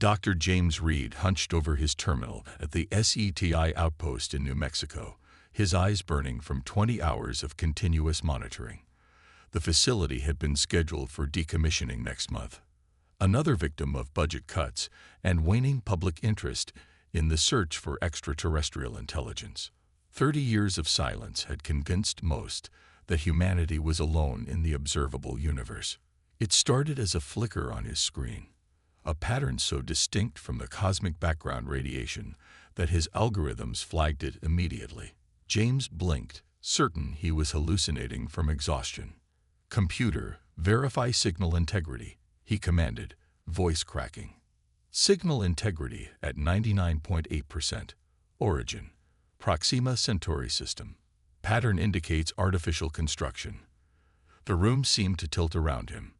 Dr. James Reed hunched over his terminal at the SETI outpost in New Mexico, his eyes burning from 20 hours of continuous monitoring. The facility had been scheduled for decommissioning next month. Another victim of budget cuts and waning public interest in the search for extraterrestrial intelligence. 30 years of silence had convinced most that humanity was alone in the observable universe. It started as a flicker on his screen, a pattern so distinct from the cosmic background radiation that his algorithms flagged it immediately. James blinked, certain he was hallucinating from exhaustion. "Computer, verify signal integrity," he commanded, voice cracking. Signal integrity at 99.8%. Origin: Proxima Centauri system. Pattern indicates artificial construction. The room seemed to tilt around him.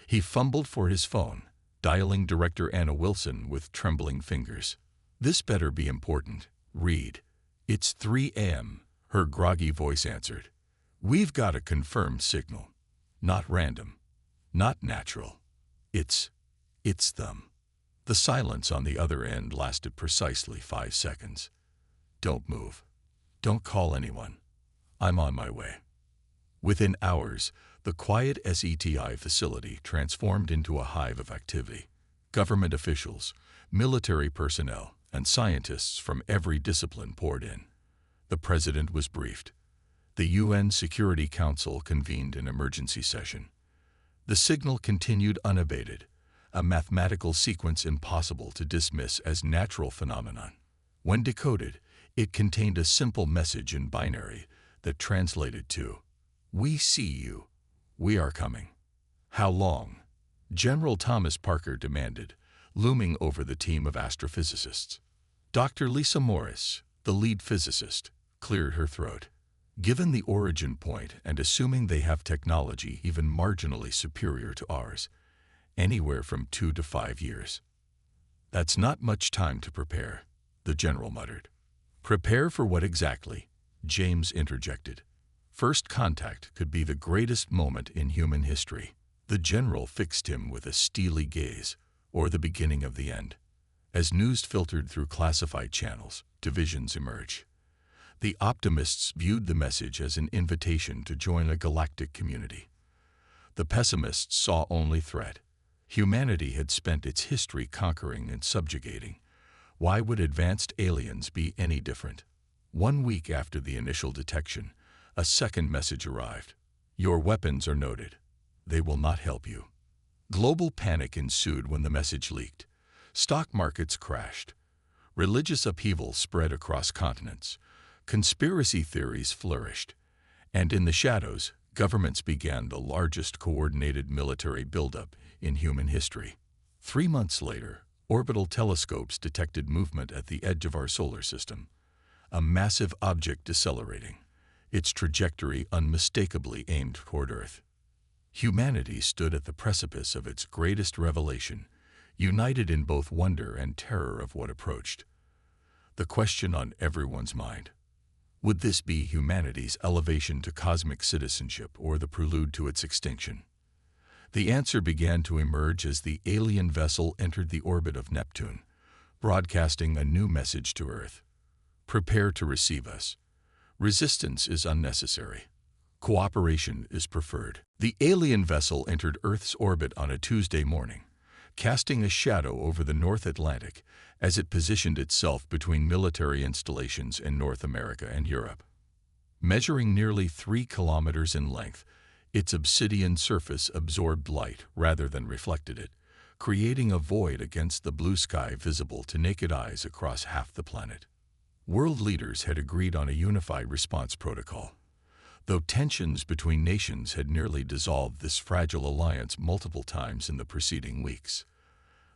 He fumbled for his phone, dialing Director Anna Wilson with trembling fingers. "This better be important, Reed." "It's 3 a.m., her groggy voice answered. "We've got a confirmed signal. Not random. Not natural. It's them." The silence on the other end lasted precisely 5 seconds. "Don't move. Don't call anyone. I'm on my way." Within hours, the quiet SETI facility transformed into a hive of activity. Government officials, military personnel, and scientists from every discipline poured in. The president was briefed. The UN Security Council convened an emergency session. The signal continued unabated, a mathematical sequence impossible to dismiss as natural phenomenon. When decoded, it contained a simple message in binary that translated to, "We see you. We are coming." "How long?" General Thomas Parker demanded, looming over the team of astrophysicists. Dr. Lisa Morris, the lead physicist, cleared her throat. "Given the origin point and assuming they have technology even marginally superior to ours, anywhere from 2 to 5 years." "That's not much time to prepare," the general muttered. "Prepare for what exactly?" James interjected. "First contact could be the greatest moment in human history." The general fixed him with a steely gaze, or the beginning of the end. As news filtered through classified channels, divisions emerged. The optimists viewed the message as an invitation to join a galactic community. The pessimists saw only threat. Humanity had spent its history conquering and subjugating. Why would advanced aliens be any different? 1 week after the initial detection, a second message arrived. "Your weapons are noted. They will not help you." Global panic ensued when the message leaked. Stock markets crashed. Religious upheaval spread across continents. Conspiracy theories flourished. And in the shadows, governments began the largest coordinated military buildup in human history. 3 months later, orbital telescopes detected movement at the edge of our solar system. A massive object decelerating, its trajectory unmistakably aimed toward Earth. Humanity stood at the precipice of its greatest revelation, united in both wonder and terror of what approached. The question on everyone's mind: would this be humanity's elevation to cosmic citizenship or the prelude to its extinction? The answer began to emerge as the alien vessel entered the orbit of Neptune, broadcasting a new message to Earth. "Prepare to receive us. Resistance is unnecessary. Cooperation is preferred." The alien vessel entered Earth's orbit on a Tuesday morning, casting a shadow over the North Atlantic as it positioned itself between military installations in North America and Europe. Measuring nearly 3 kilometers in length, its obsidian surface absorbed light rather than reflected it, creating a void against the blue sky visible to naked eyes across half the planet. World leaders had agreed on a unified response protocol. Though tensions between nations had nearly dissolved this fragile alliance multiple times in the preceding weeks.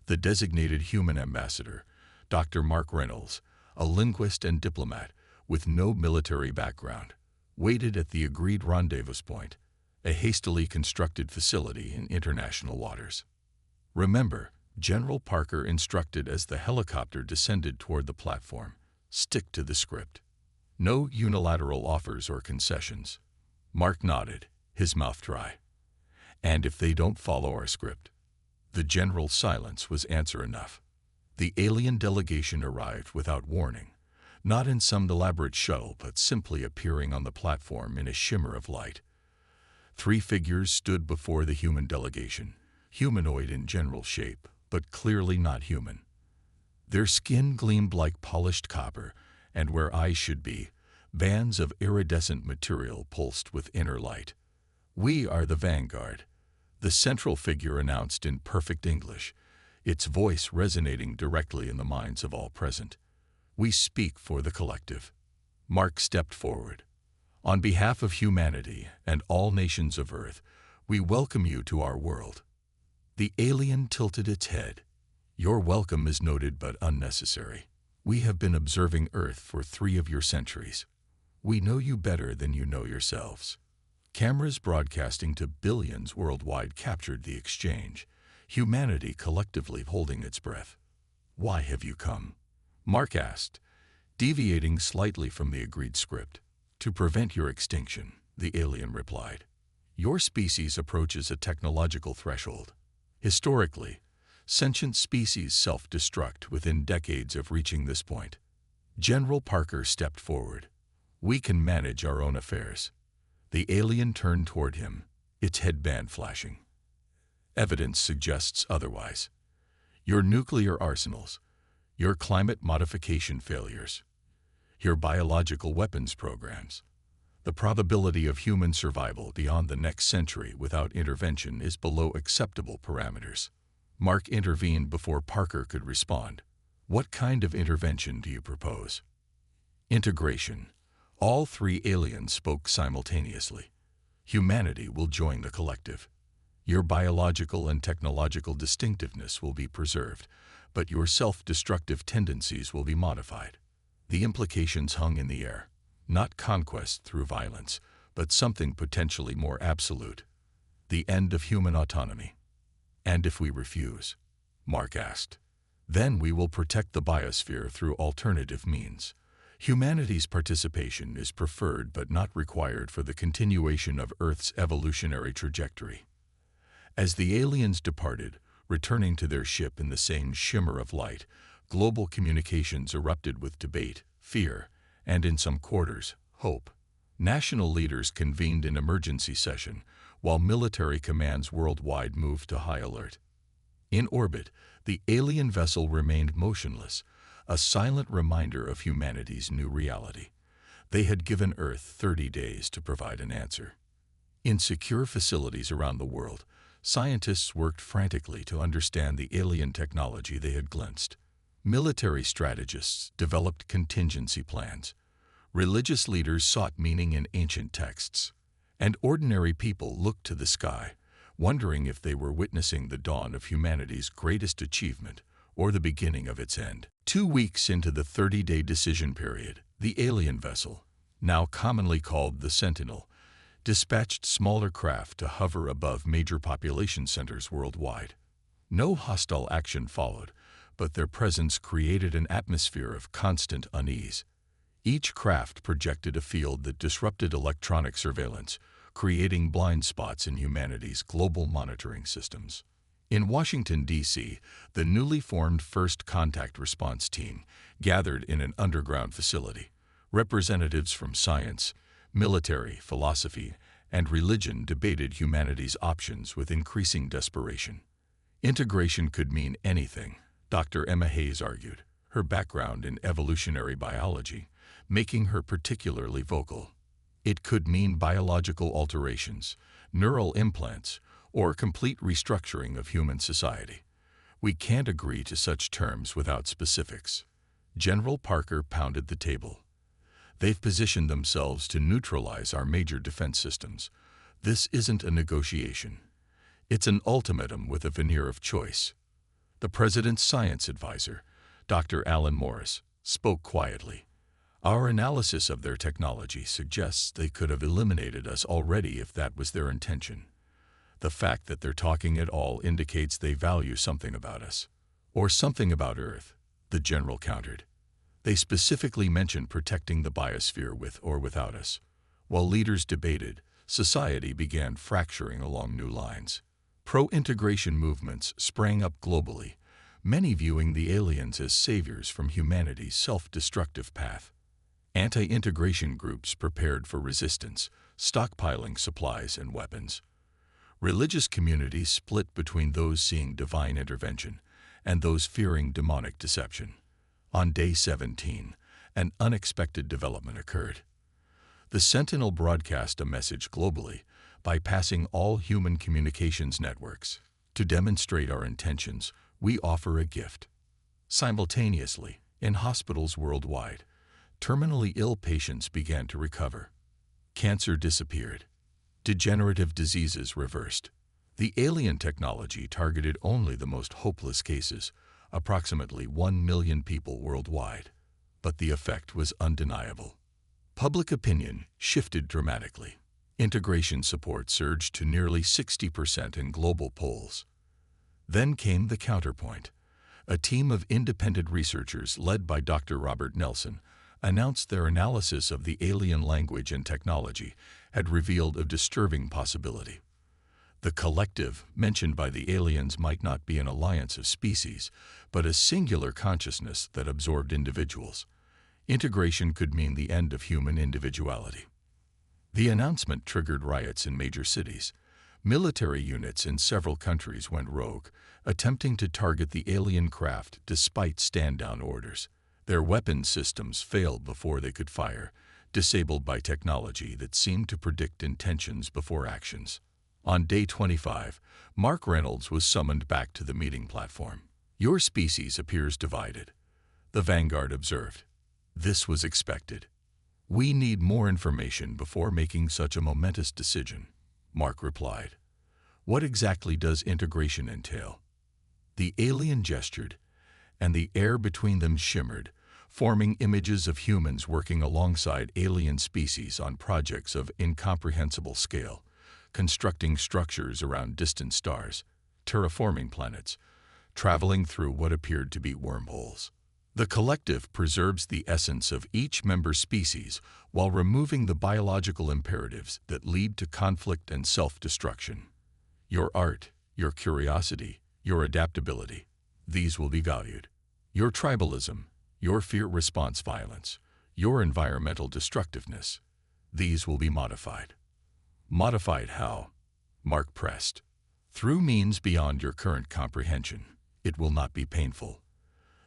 The designated human ambassador, Dr. Mark Reynolds, a linguist and diplomat with no military background, waited at the agreed rendezvous point, a hastily constructed facility in international waters. "Remember," General Parker instructed as the helicopter descended toward the platform, "stick to the script. No unilateral offers or concessions." Mark nodded, his mouth dry. "And if they don't follow our script?" The general silence was answer enough. The alien delegation arrived without warning, not in some elaborate shuttle, but simply appearing on the platform in a shimmer of light. 3 figures stood before the human delegation, humanoid in general shape, but clearly not human. Their skin gleamed like polished copper, and where eyes should be, bands of iridescent material pulsed with inner light. "We are the vanguard," the central figure announced in perfect English, its voice resonating directly in the minds of all present. "We speak for the collective." Mark stepped forward. "On behalf of humanity and all nations of Earth, we welcome you to our world." The alien tilted its head. "Your welcome is noted but unnecessary. We have been observing Earth for 3 of your centuries. We know you better than you know yourselves." Cameras broadcasting to billions worldwide captured the exchange, humanity collectively holding its breath. "Why have you come?" Mark asked, deviating slightly from the agreed script. "To prevent your extinction," the alien replied. "Your species approaches a technological threshold. Historically, sentient species self-destruct within decades of reaching this point." General Parker stepped forward. "We can manage our own affairs." The alien turned toward him, its headband flashing. "Evidence suggests otherwise. Your nuclear arsenals, your climate modification failures, your biological weapons programs. The probability of human survival beyond the next century without intervention is below acceptable parameters." Mark intervened before Parker could respond. "What kind of intervention do you propose?" "Integration." All 3 aliens spoke simultaneously. "Humanity will join the collective. Your biological and technological distinctiveness will be preserved, but your self-destructive tendencies will be modified." The implications hung in the air. Not conquest through violence, but something potentially more absolute. The end of human autonomy. "And if we refuse?" Mark asked. "Then we will protect the biosphere through alternative means. Humanity's participation is preferred but not required for the continuation of Earth's evolutionary trajectory." As the aliens departed, returning to their ship in the same shimmer of light, global communications erupted with debate, fear, and in some quarters, hope. National leaders convened an emergency session, while military commands worldwide moved to high alert. In orbit, the alien vessel remained motionless, a silent reminder of humanity's new reality. They had given Earth 30 days to provide an answer. In secure facilities around the world, scientists worked frantically to understand the alien technology they had glimpsed. Military strategists developed contingency plans. Religious leaders sought meaning in ancient texts. And ordinary people looked to the sky, wondering if they were witnessing the dawn of humanity's greatest achievement or the beginning of its end. 2 weeks into the 30-day decision period, the alien vessel, now commonly called the Sentinel, dispatched smaller craft to hover above major population centers worldwide. No hostile action followed, but their presence created an atmosphere of constant unease. Each craft projected a field that disrupted electronic surveillance, creating blind spots in humanity's global monitoring systems. In Washington, D.C., the newly formed First Contact Response Team gathered in an underground facility. Representatives from science, military, philosophy, and religion debated humanity's options with increasing desperation. Integration could mean anything, Dr. Emma Hayes argued, her background in evolutionary biology making her particularly vocal. It could mean biological alterations, neural implants, or complete restructuring of human society. "We can't agree to such terms without specifics." General Parker pounded the table. "They've positioned themselves to neutralize our major defense systems. This isn't a negotiation. It's an ultimatum with a veneer of choice." The president's science advisor, Dr. Alan Morris, spoke quietly. "Our analysis of their technology suggests they could have eliminated us already if that was their intention. The fact that they're talking at all indicates they value something about us. Or something about Earth," the general countered. "They specifically mentioned protecting the biosphere with or without us." While leaders debated, society began fracturing along new lines. Pro-integration movements sprang up globally, many viewing the aliens as saviors from humanity's self-destructive path. Anti-integration groups prepared for resistance, stockpiling supplies and weapons. Religious communities split between those seeing divine intervention and those fearing demonic deception. On day 17, an unexpected development occurred. The Sentinel broadcast a message globally, bypassing all human communications networks. To demonstrate our intentions, we offer a gift. Simultaneously, in hospitals worldwide, terminally ill patients began to recover. Cancer disappeared. Degenerative diseases reversed. The alien technology targeted only the most hopeless cases, approximately 1 million people worldwide. But the effect was undeniable. Public opinion shifted dramatically. Integration support surged to nearly 60% in global polls. Then came the counterpoint. A team of independent researchers led by Dr. Robert Nelson announced their analysis of the alien language and technology had revealed a disturbing possibility. The collective mentioned by the aliens might not be an alliance of species, but a singular consciousness that absorbed individuals. Integration could mean the end of human individuality. The announcement triggered riots in major cities. Military units in several countries went rogue, attempting to target the alien craft despite stand-down orders. Their weapon systems failed before they could fire, disabled by technology that seemed to predict intentions before actions. On day 25, Mark Reynolds was summoned back to the meeting platform. "Your species appears divided," the Vanguard observed. "This was expected. We need more information before making such a momentous decision," Mark replied. "What exactly does integration entail?" The alien gestured, and the air between them shimmered, forming images of humans working alongside alien species on projects of incomprehensible scale, constructing structures around distant stars, terraforming planets, traveling through what appeared to be wormholes. The collective preserves the essence of each member species while removing the biological imperatives that lead to conflict and self-destruction. Your art, your curiosity, your adaptability, these will be valued. Your tribalism, your fear-response violence, your environmental destructiveness, these will be modified. Modified how? Mark pressed. Through means beyond your current comprehension. It will not be painful.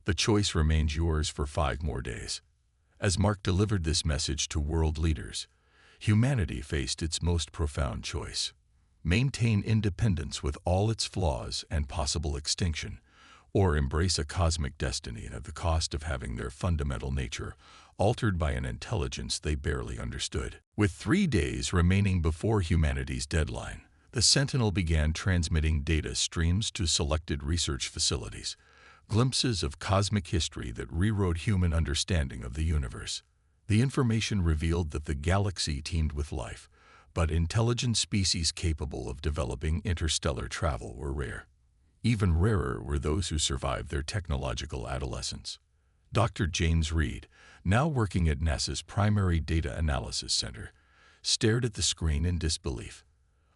The choice remains yours for 5 more days. As Mark delivered this message to world leaders, humanity faced its most profound choice. Maintain independence with all its flaws and possible extinction, or embrace a cosmic destiny at the cost of having their fundamental nature altered by an intelligence they barely understood. With 3 days remaining before humanity's deadline, the Sentinel began transmitting data streams to selected research facilities, glimpses of cosmic history that rewrote human understanding of the universe. The information revealed that the galaxy teemed with life, but intelligent species capable of developing interstellar travel were rare. Even rarer were those who survived their technological adolescence. Dr. James Reed, now working at NASA's Primary Data Analysis Center, stared at the screen in disbelief.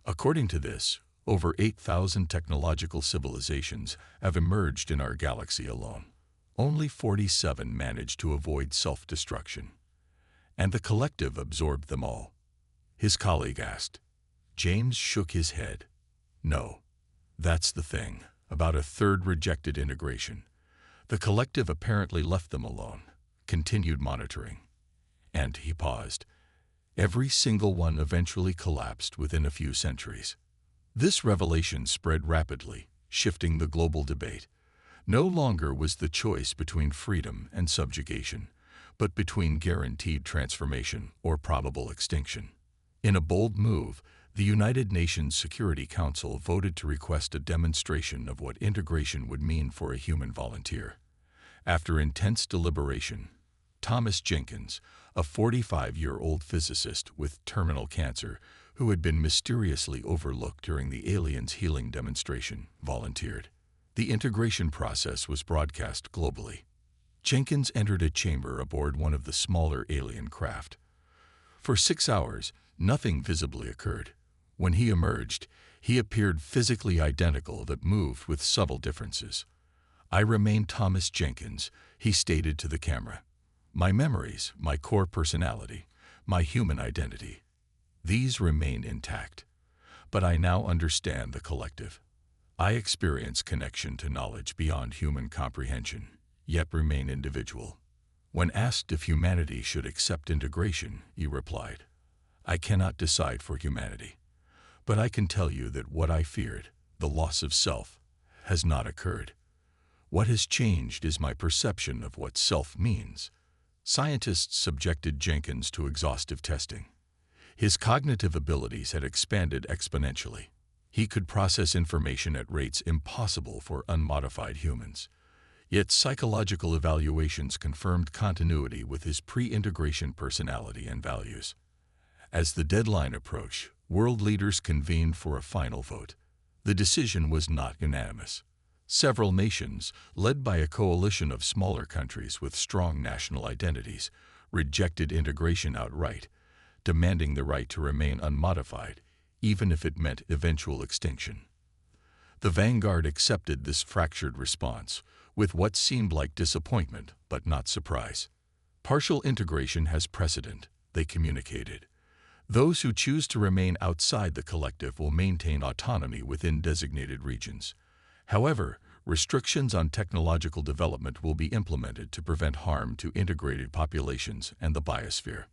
According to this, over 8,000 technological civilizations have emerged in our galaxy alone. Only 47 managed to avoid self-destruction. And the collective absorbed them all. His colleague asked. James shook his head. No, that's the thing. About a third rejected integration. The collective apparently left them alone, continued monitoring. And he paused. Every single one eventually collapsed within a few centuries. This revelation spread rapidly, shifting the global debate. No longer was the choice between freedom and subjugation, but between guaranteed transformation or probable extinction. In a bold move, the United Nations Security Council voted to request a demonstration of what integration would mean for a human volunteer. After intense deliberation, Thomas Jenkins, a 45-year-old physicist with terminal cancer who had been mysteriously overlooked during the aliens' healing demonstration, volunteered. The integration process was broadcast globally. Jenkins entered a chamber aboard one of the smaller alien craft. For 6 hours, nothing visibly occurred. When he emerged, He appeared physically identical but moved with subtle differences. "I remain Thomas Jenkins," he stated to the camera. "My memories, my core personality, my human identity, these remain intact. But I now understand the collective. I experience connection to knowledge beyond human comprehension, yet remain individual." When asked if humanity should accept integration, he replied, "I cannot decide for humanity. But I can tell you that what I feared, the loss of self, has not occurred. What has changed is my perception of what self means." Scientists subjected Jenkins to exhaustive testing. His cognitive abilities had expanded exponentially. He could process information at rates impossible for unmodified humans. Yet psychological evaluations confirmed continuity with his pre-integration personality and values. As the deadline approached, world leaders convened for a final vote. The decision was not unanimous. Several nations, led by a coalition of smaller countries with strong national identities, rejected integration outright, demanding the right to remain unmodified, even if it meant eventual extinction. The vanguard accepted this fractured response, with what seemed like disappointment but not surprise. "Partial integration has precedent," they communicated. "Those who choose to remain outside the collective will maintain autonomy within designated regions. However, restrictions on technological development will be implemented to prevent harm to integrated populations and the biosphere."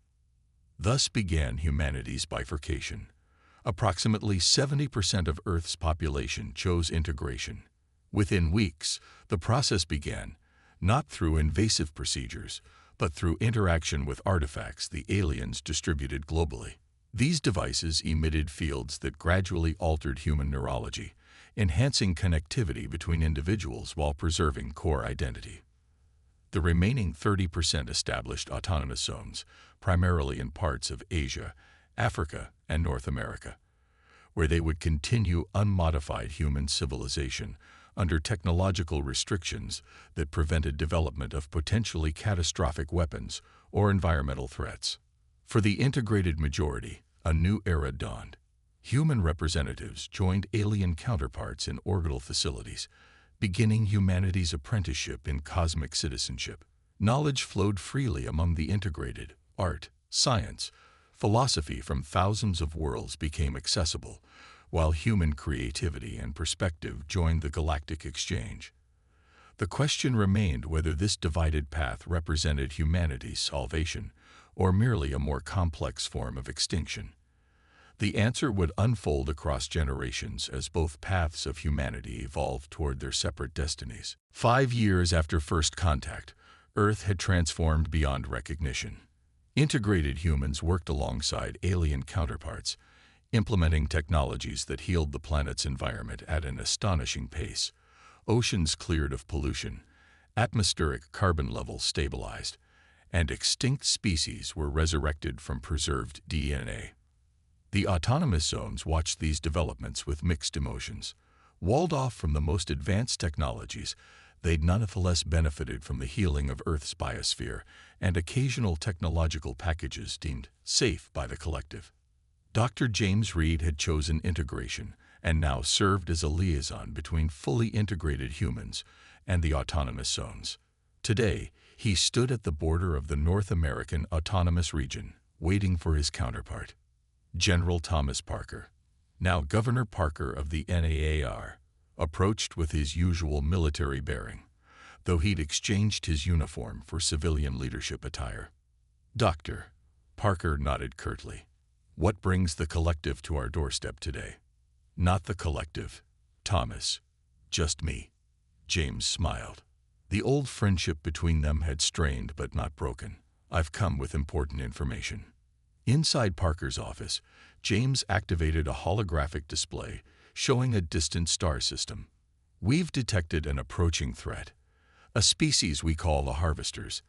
Thus began humanity's bifurcation. Approximately 70% of Earth's population chose integration. Within weeks, the process began, not through invasive procedures, but through interaction with artifacts the aliens distributed globally. These devices emitted fields that gradually altered human neurology, enhancing connectivity between individuals while preserving core identity. The remaining 30% established autonomous zones, primarily in parts of Asia, Africa, and North America, where they would continue unmodified human civilization under technological restrictions that prevented development of potentially catastrophic weapons or environmental threats. For the integrated majority, a new era dawned. Human representatives joined alien counterparts in orbital facilities, beginning humanity's apprenticeship in cosmic citizenship. Knowledge flowed freely among the integrated. Art, science, philosophy from thousands of worlds became accessible, while human creativity and perspective joined the galactic exchange. The question remained whether this divided path represented humanity's salvation or merely a more complex form of extinction. The answer would unfold across generations as both paths of humanity evolved toward their separate destinies. 5 years after first contact, Earth had transformed beyond recognition. Integrated humans worked alongside alien counterparts, implementing technologies that healed the planet's environment at an astonishing pace. Oceans cleared of pollution, atmospheric carbon levels stabilized, and extinct species were resurrected from preserved DNA. The autonomous zones watched these developments with mixed emotions. Walled off from the most advanced technologies, they'd nonetheless benefited from the healing of Earth's biosphere and occasional technological packages deemed safe by the collective. Dr. James Reed had chosen integration and now served as a liaison between fully integrated humans and the autonomous zones. Today, he stood at the border of the North American Autonomous Region, waiting for his counterpart, General Thomas Parker, now Governor Parker of the NAAR, approached with his usual military bearing, though he'd exchanged his uniform for civilian leadership attire. "Doctor," Parker nodded curtly. "What brings the collective to our doorstep today?" "Not the collective, Thomas. Just me." James smiled. The old friendship between them had strained but not broken. "I've come with important information." Inside Parker's office, James activated a holographic display showing a distant star system. "We've detected an approaching threat, a species we call the Harvesters.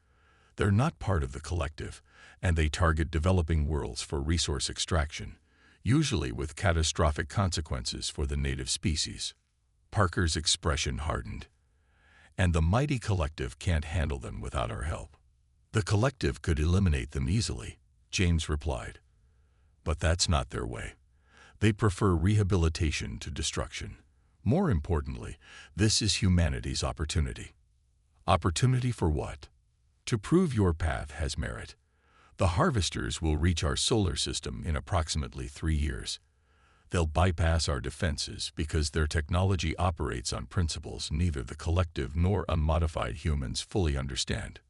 They're not part of the collective, and they target developing worlds for resource extraction, usually with catastrophic consequences for the native species." Parker's expression hardened. "And the mighty collective can't handle them without our help." "The collective could eliminate them easily," James replied. "But that's not their way. They prefer rehabilitation to destruction. More importantly, this is humanity's opportunity. Opportunity for what? To prove your path has merit. The harvesters will reach our solar system in approximately 3 years. They'll bypass our defenses because their technology operates on principles neither the collective nor unmodified humans fully understand.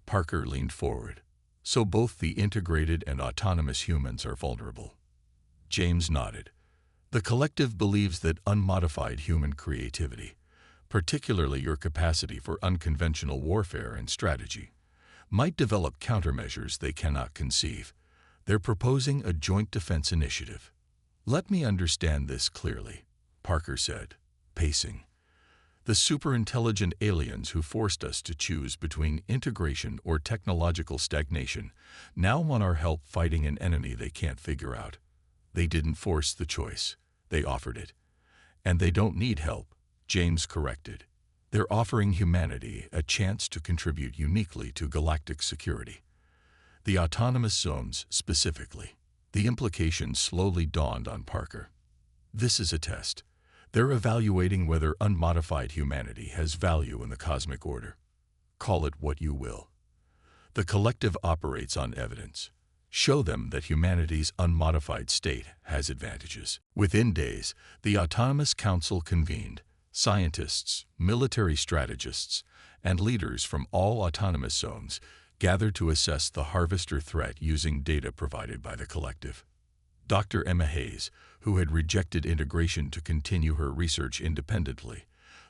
Parker leaned forward. So both the integrated and autonomous humans are vulnerable. James nodded. The collective believes that unmodified human creativity, particularly your capacity for unconventional warfare and strategy, might develop countermeasures they cannot conceive. They're proposing a joint defense initiative. Let me understand this clearly, Parker said, pacing. The superintelligent aliens who forced us to choose between integration or technological stagnation now want our help fighting an enemy they can't figure out. They didn't force the choice. They offered it. And they don't need help, James corrected. They're offering humanity a chance to contribute uniquely to galactic security. The autonomous zones specifically. The implication slowly dawned on Parker. This is a test. They're evaluating whether unmodified humanity has value in the cosmic order. Call it what you will. The collective operates on evidence. Show them that humanity's unmodified state has advantages. Within days, the Autonomous Council convened. Scientists, military strategists, and leaders from all autonomous zones gathered to assess the harvester threat using data provided by the collective. Dr. Emma Hayes, who had rejected integration to continue her research independently,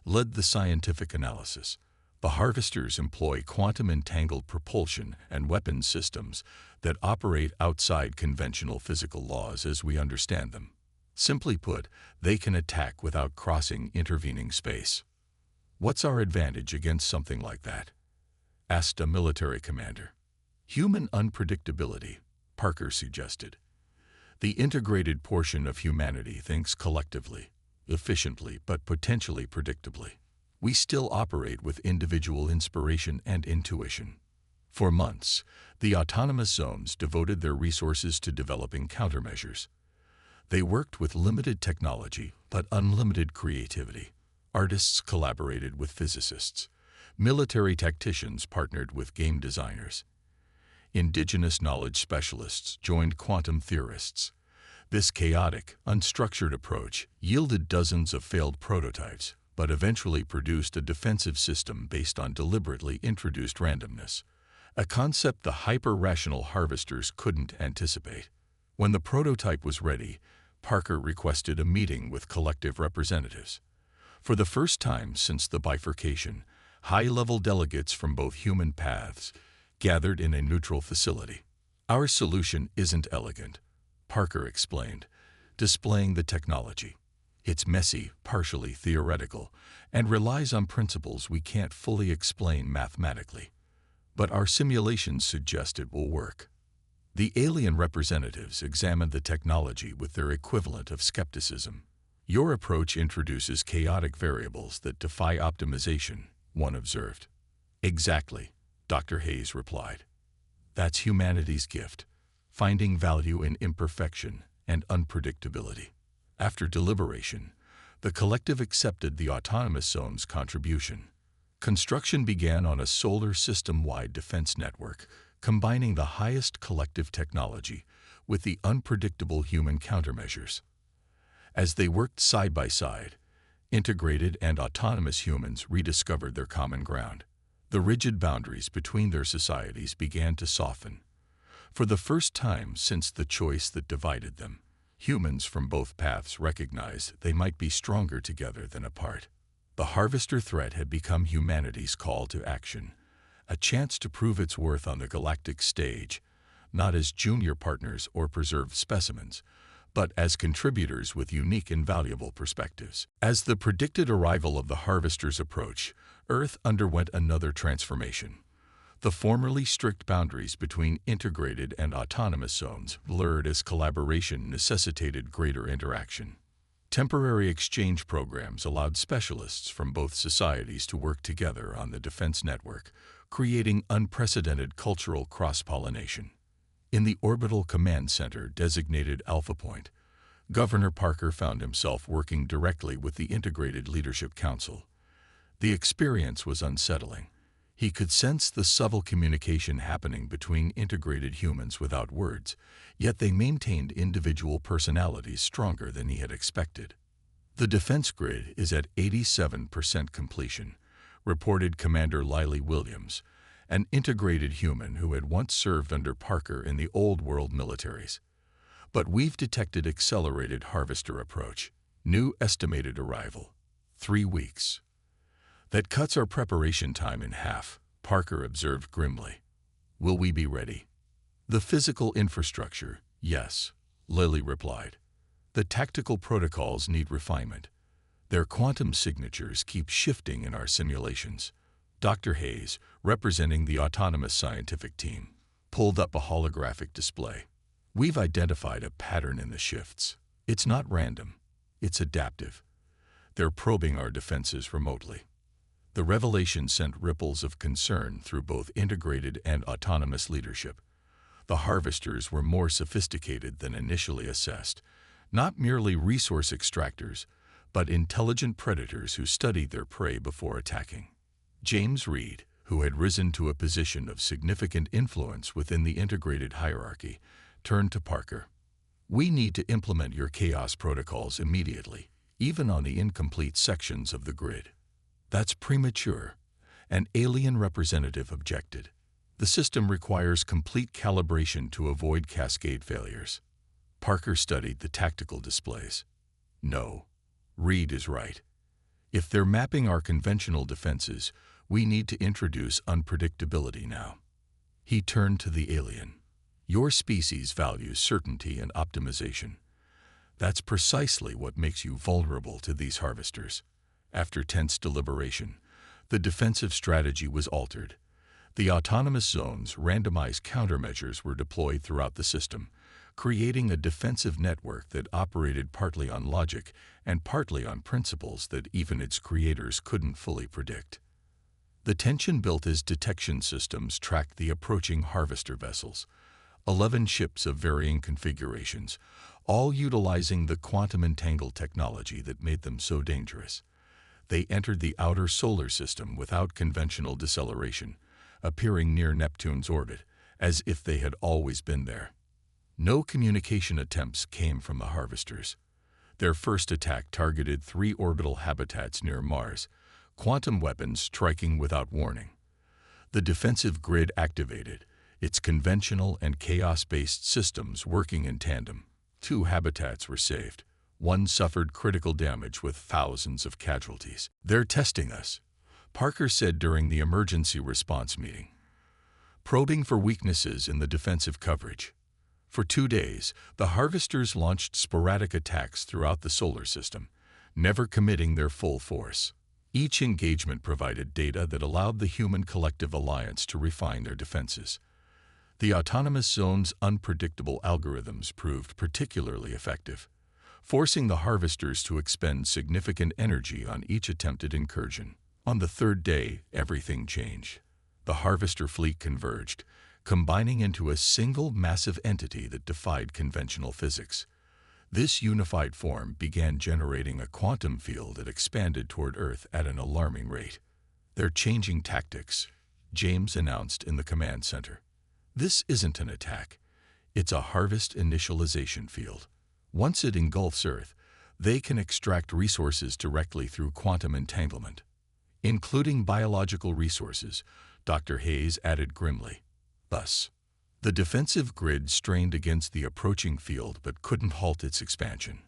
led the scientific analysis. The harvesters employ quantum-entangled propulsion and weapons systems that operate outside conventional physical laws as we understand them. Simply put, they can attack without crossing intervening space. What's our advantage against something like that? Asked a military commander. Human unpredictability, Parker suggested. The integrated portion of humanity thinks collectively, efficiently, but potentially predictably. We still operate with individual inspiration and intuition. For months, the autonomous zones devoted their resources to developing countermeasures. They worked with limited technology, but unlimited creativity. Artists collaborated with physicists. Military tacticians partnered with game designers. Indigenous knowledge specialists joined quantum theorists. This chaotic, unstructured approach yielded dozens of failed prototypes, but eventually produced a defensive system based on deliberately introduced randomness, a concept the hyper-rational harvesters couldn't anticipate. When the prototype was ready, Parker requested a meeting with collective representatives. For the first time since the bifurcation, high-level delegates from both human paths gathered in a neutral facility. Our solution isn't elegant, Parker explained, displaying the technology. It's messy, partially theoretical, and relies on principles we can't fully explain mathematically. But our simulations suggest it will work. The alien representatives examined the technology with their equivalent of skepticism. Your approach introduces chaotic variables that defy optimization, one observed. Exactly, Dr. Hayes replied. That's humanity's gift, finding value in imperfection and unpredictability. After deliberation, the collective accepted the autonomous zone's contribution. Construction began on a solar system-wide defense network, combining the highest collective technology with the unpredictable human countermeasures. As they worked side by side, integrated and autonomous humans rediscovered their common ground. The rigid boundaries between their societies began to soften. For the first time since the choice that divided them, humans from both paths recognized they might be stronger together than apart. The harvester threat had become humanity's call to action, a chance to prove its worth on the galactic stage, not as junior partners or preserved specimens, but as contributors with unique and valuable perspectives. As the predicted arrival of the harvesters approached, Earth underwent another transformation. The formerly strict boundaries between integrated and autonomous zones blurred as collaboration necessitated greater interaction. Temporary exchange programs allowed specialists from both societies to work together on the defense network, creating unprecedented cultural cross-pollination. In the orbital command center designated Alpha Point, Governor Parker found himself working directly with the Integrated Leadership Council. The experience was unsettling. He could sense the subtle communication happening between integrated humans without words, yet they maintained individual personalities stronger than he had expected. The defense grid is at 87% completion, reported Commander Lily Williams, an integrated human who had once served under Parker in the Old World militaries. But we've detected accelerated harvester approach. New estimated arrival, 3 weeks. That cuts our preparation time in half, Parker observed grimly. Will we be ready? The physical infrastructure, yes, Lily replied. The tactical protocols need refinement. Their quantum signatures keep shifting in our simulations. Dr. Hayes, representing the autonomous scientific team, pulled up a holographic display. We've identified a pattern in the shifts. It's not random. It's adaptive. They're probing our defenses remotely. The revelation sent ripples of concern through both integrated and autonomous leadership. The harvesters were more sophisticated than initially assessed, not merely resource extractors, but intelligent predators who studied their prey before attacking. James Reed, who had risen to a position of significant influence within the integrated hierarchy, turned to Parker. We need to implement your chaos protocols immediately, even on the incomplete sections of the grid. That's premature, an alien representative objected. The system requires complete calibration to avoid cascade failures. Parker studied the tactical displays. No, Reed is right. If they're mapping our conventional defenses, we need to introduce unpredictability now. He turned to the alien. Your species values certainty and optimization. That's precisely what makes you vulnerable to these harvesters. After tense deliberation, the defensive strategy was altered. The autonomous zone's randomized countermeasures were deployed throughout the system, creating a defensive network that operated partly on logic and partly on principles that even its creators couldn't fully predict. The tension built as detection systems tracked the approaching harvester vessels, 11 ships of varying configurations, all utilizing the quantum entangled technology that made them so dangerous. They entered the outer solar system without conventional deceleration, appearing near Neptune's orbit, as if they had always been there. No communication attempts came from the harvesters. Their first attack targeted 3 orbital habitats near Mars, quantum weapons striking without warning. The defensive grid activated, its conventional and chaos-based systems working in tandem. 2 habitats were saved. 1 suffered critical damage with thousands of casualties. They're testing us, Parker said during the emergency response meeting, probing for weaknesses in the defensive coverage. For 2 days, the harvesters launched sporadic attacks throughout the solar system, never committing their full force. Each engagement provided data that allowed the human collective alliance to refine their defenses. The autonomous zone's unpredictable algorithms proved particularly effective, forcing the harvesters to expend significant energy on each attempted incursion. On the 3rd day, everything changed. The harvester fleet converged, combining into a single massive entity that defied conventional physics. This unified form began generating a quantum field that expanded toward Earth at an alarming rate. They're changing tactics, James announced in the command center. This isn't an attack. It's a harvest initialization field. Once it engulfs Earth, they can extract resources directly through quantum entanglement, including biological resources, Dr. Hayes added grimly. Thus, the defensive grid strained against the approaching field but couldn't halt its expansion.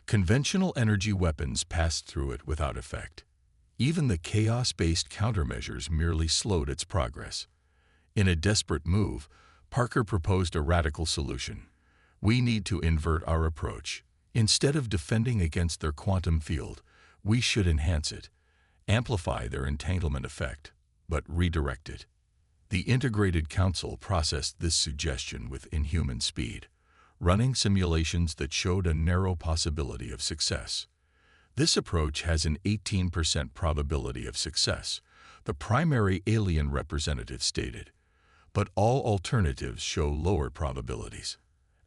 Conventional energy weapons passed through it without effect. Even the chaos-based countermeasures merely slowed its progress. In a desperate move, Parker proposed a radical solution. We need to invert our approach. Instead of defending against their quantum field, we should enhance it, amplify their entanglement effect, but redirect it. The Integrated Council processed this suggestion with inhuman speed, running simulations that showed a narrow possibility of success. This approach has an 18% probability of success, the primary alien representative stated, but all alternatives show lower probabilities.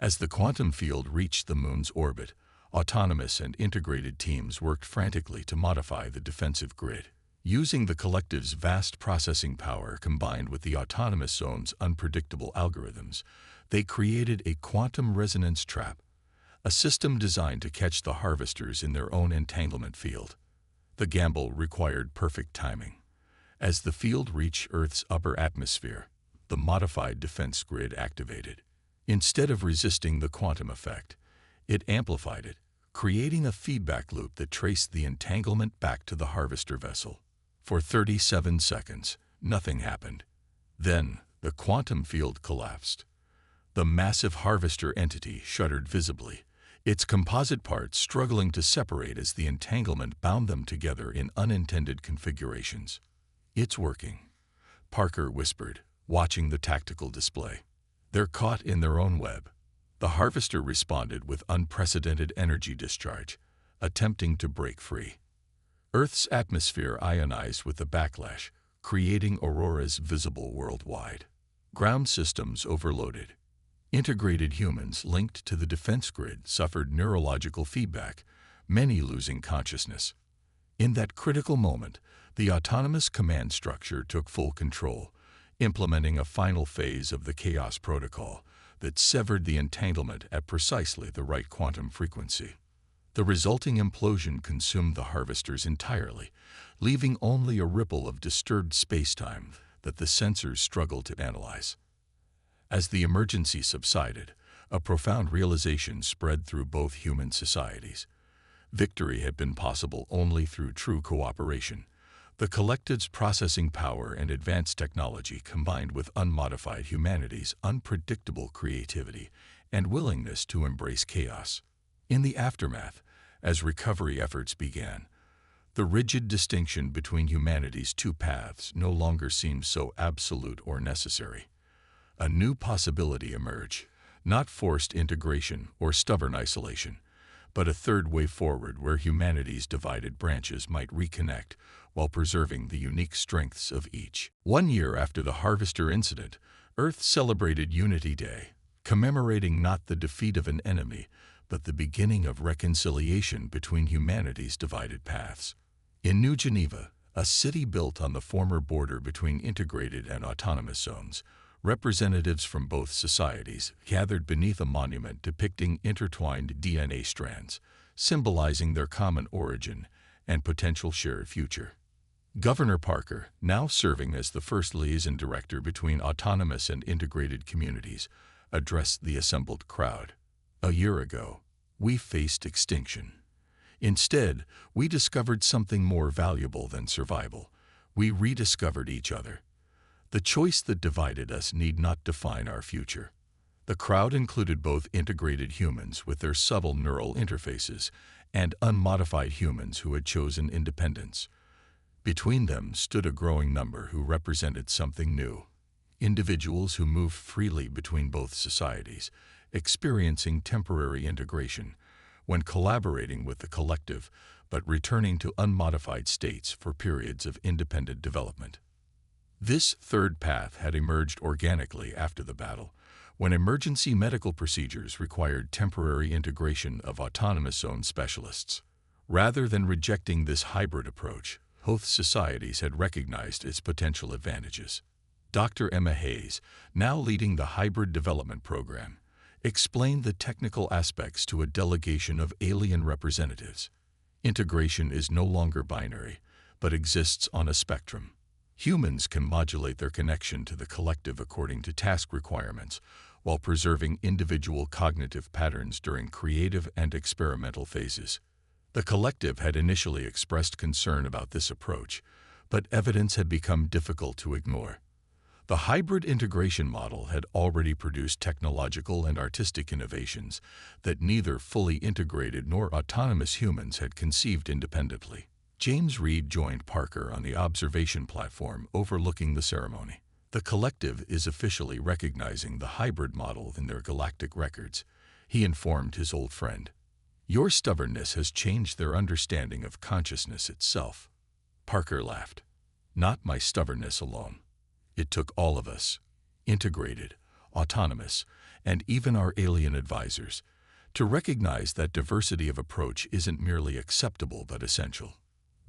As the quantum field reached the moon's orbit, autonomous and integrated teams worked frantically to modify the defensive grid. Using the collective's vast processing power combined with the autonomous zone's unpredictable algorithms, they created a quantum resonance trap, a system designed to catch the harvesters in their own entanglement field. The gamble required perfect timing. As the field reached Earth's upper atmosphere, the modified defense grid activated. Instead of resisting the quantum effect, it amplified it, creating a feedback loop that traced the entanglement back to the harvester vessel. For 37 seconds, nothing happened. Then, the quantum field collapsed. The massive harvester entity shuddered visibly, its composite parts struggling to separate as the entanglement bound them together in unintended configurations. "It's working," Parker whispered, watching the tactical display. "They're caught in their own web." The harvester responded with unprecedented energy discharge, attempting to break free. Earth's atmosphere ionized with the backlash, creating auroras visible worldwide. Ground systems overloaded. Integrated humans linked to the defense grid suffered neurological feedback, many losing consciousness. In that critical moment, the autonomous command structure took full control, implementing a final phase of the chaos protocol that severed the entanglement at precisely the right quantum frequency. The resulting implosion consumed the harvesters entirely, leaving only a ripple of disturbed spacetime that the sensors struggled to analyze. As the emergency subsided, a profound realization spread through both human societies. Victory had been possible only through true cooperation. The collective's processing power and advanced technology combined with unmodified humanity's unpredictable creativity and willingness to embrace chaos. In the aftermath, as recovery efforts began, the rigid distinction between humanity's two paths no longer seemed so absolute or necessary. A new possibility emerged, not forced integration or stubborn isolation, but a third way forward where humanity's divided branches might reconnect while preserving the unique strengths of each. 1 year after the Harvester incident, Earth celebrated Unity Day, commemorating not the defeat of an enemy, but the beginning of reconciliation between humanity's divided paths. In New Geneva, a city built on the former border between integrated and autonomous zones, representatives from both societies gathered beneath a monument depicting intertwined DNA strands, symbolizing their common origin and potential shared future. Governor Parker, now serving as the first liaison director between autonomous and integrated communities, addressed the assembled crowd. "A year ago, we faced extinction. Instead, we discovered something more valuable than survival. We rediscovered each other. The choice that divided us need not define our future." The crowd included both integrated humans with their subtle neural interfaces and unmodified humans who had chosen independence. Between them stood a growing number who represented something new. Individuals who moved freely between both societies, experiencing temporary integration when collaborating with the collective, but returning to unmodified states for periods of independent development. This third path had emerged organically after the battle, when emergency medical procedures required temporary integration of autonomous zone specialists. Rather than rejecting this hybrid approach, both societies had recognized its potential advantages. Dr. Emma Hayes, now leading the Hybrid Development Program, explained the technical aspects to a delegation of alien representatives. Integration is no longer binary, but exists on a spectrum. Humans can modulate their connection to the collective according to task requirements, while preserving individual cognitive patterns during creative and experimental phases. The collective had initially expressed concern about this approach, but evidence had become difficult to ignore. The hybrid integration model had already produced technological and artistic innovations that neither fully integrated nor autonomous humans had conceived independently. James Reed joined Parker on the observation platform overlooking the ceremony. "The collective is officially recognizing the hybrid model in their galactic records," he informed his old friend. "Your stubbornness has changed their understanding of consciousness itself." Parker laughed. "Not my stubbornness alone. It took all of us, integrated, autonomous, and even our alien advisors, to recognize that diversity of approach isn't merely acceptable but essential.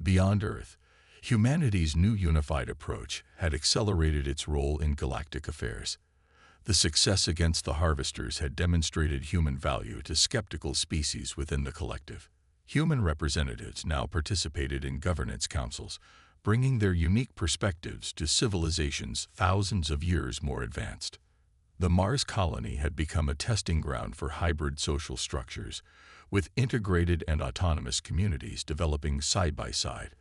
Beyond Earth, humanity's new unified approach had accelerated its role in galactic affairs. The success against the Harvesters had demonstrated human value to skeptical species within the collective. Human representatives now participated in governance councils, bringing their unique perspectives to civilizations thousands of years more advanced. The Mars colony had become a testing ground for hybrid social structures, with integrated and autonomous communities developing side by side,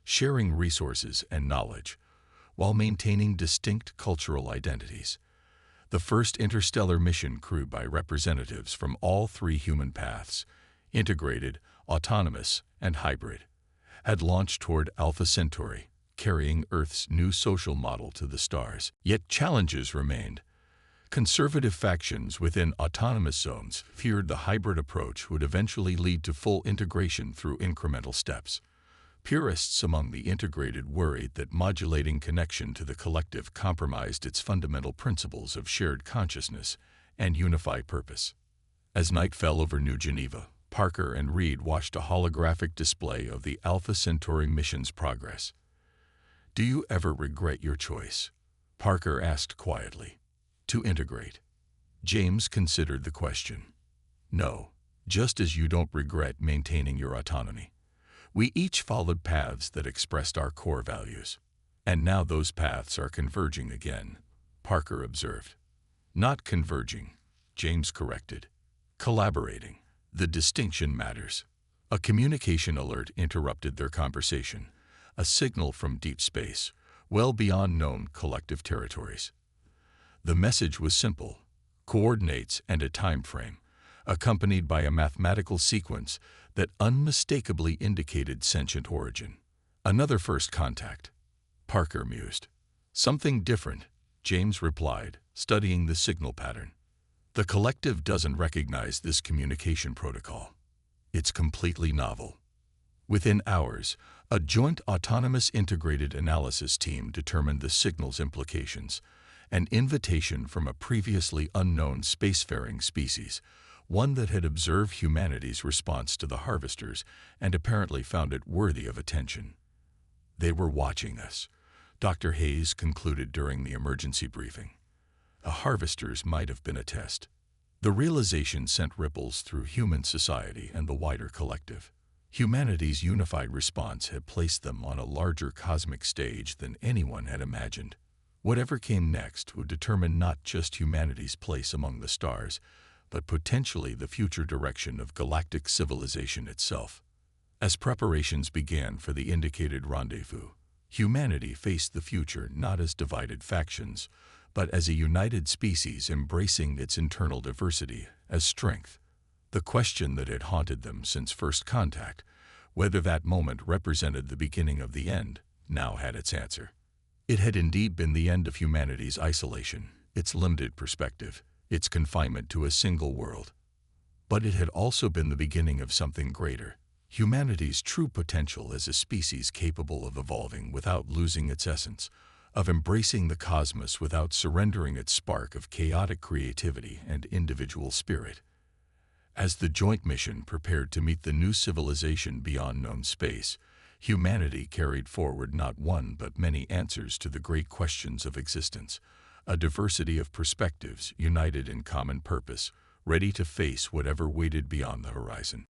sharing resources and knowledge, while maintaining distinct cultural identities. The first interstellar mission crewed by representatives from all three human paths, integrated, autonomous, and hybrid, had launched toward Alpha Centauri, carrying Earth's new social model to the stars. Yet challenges remained. Conservative factions within autonomous zones feared the hybrid approach would eventually lead to full integration through incremental steps. Purists among the integrated worried that modulating connection to the collective compromised its fundamental principles of shared consciousness and unified purpose. As night fell over New Geneva, Parker and Reed watched a holographic display of the Alpha Centauri mission's progress. "Do you ever regret your choice?" Parker asked quietly. "To integrate." James considered the question. "No, just as you don't regret maintaining your autonomy. We each followed paths that expressed our core values. And now those paths are converging again," Parker observed. "Not converging," James corrected. "Collaborating. The distinction matters." A communication alert interrupted their conversation, a signal from deep space, well beyond known collective territories. The message was simple: coordinates and a time frame, accompanied by a mathematical sequence that unmistakably indicated sentient origin. "Another first contact," Parker mused. "Something different," James replied, studying the signal pattern. "The collective doesn't recognize this communication protocol. It's completely novel." Within hours, a joint autonomous integrated analysis team determined the signal's implications, an invitation from a previously unknown spacefaring species, one that had observed humanity's response to the Harvesters and apparently found it worthy of attention. "They were watching us," Dr. Hayes concluded during the emergency briefing. The Harvesters might have been a test. The realization sent ripples through human society and the wider collective. Humanity's unified response had placed them on a larger cosmic stage than anyone had imagined. Whatever came next would determine not just humanity's place among the stars, but potentially the future direction of galactic civilization itself. As preparations began for the indicated rendezvous, humanity faced the future not as divided factions, but as a united species embracing its internal diversity as strength. The question that had haunted them since first contact, whether that moment represented the beginning of the end, now had its answer. It had indeed been the end of humanity's isolation, its limited perspective, its confinement to a single world. But it had also been the beginning of something greater, humanity's true potential as a species capable of evolving without losing its essence, of embracing the cosmos without surrendering its spark of chaotic creativity and individual spirit. As the joint mission prepared to meet the new civilization beyond known space, humanity carried forward not one but many answers to the great questions of existence, a diversity of perspectives united in common purpose, ready to face whatever waited beyond the horizon.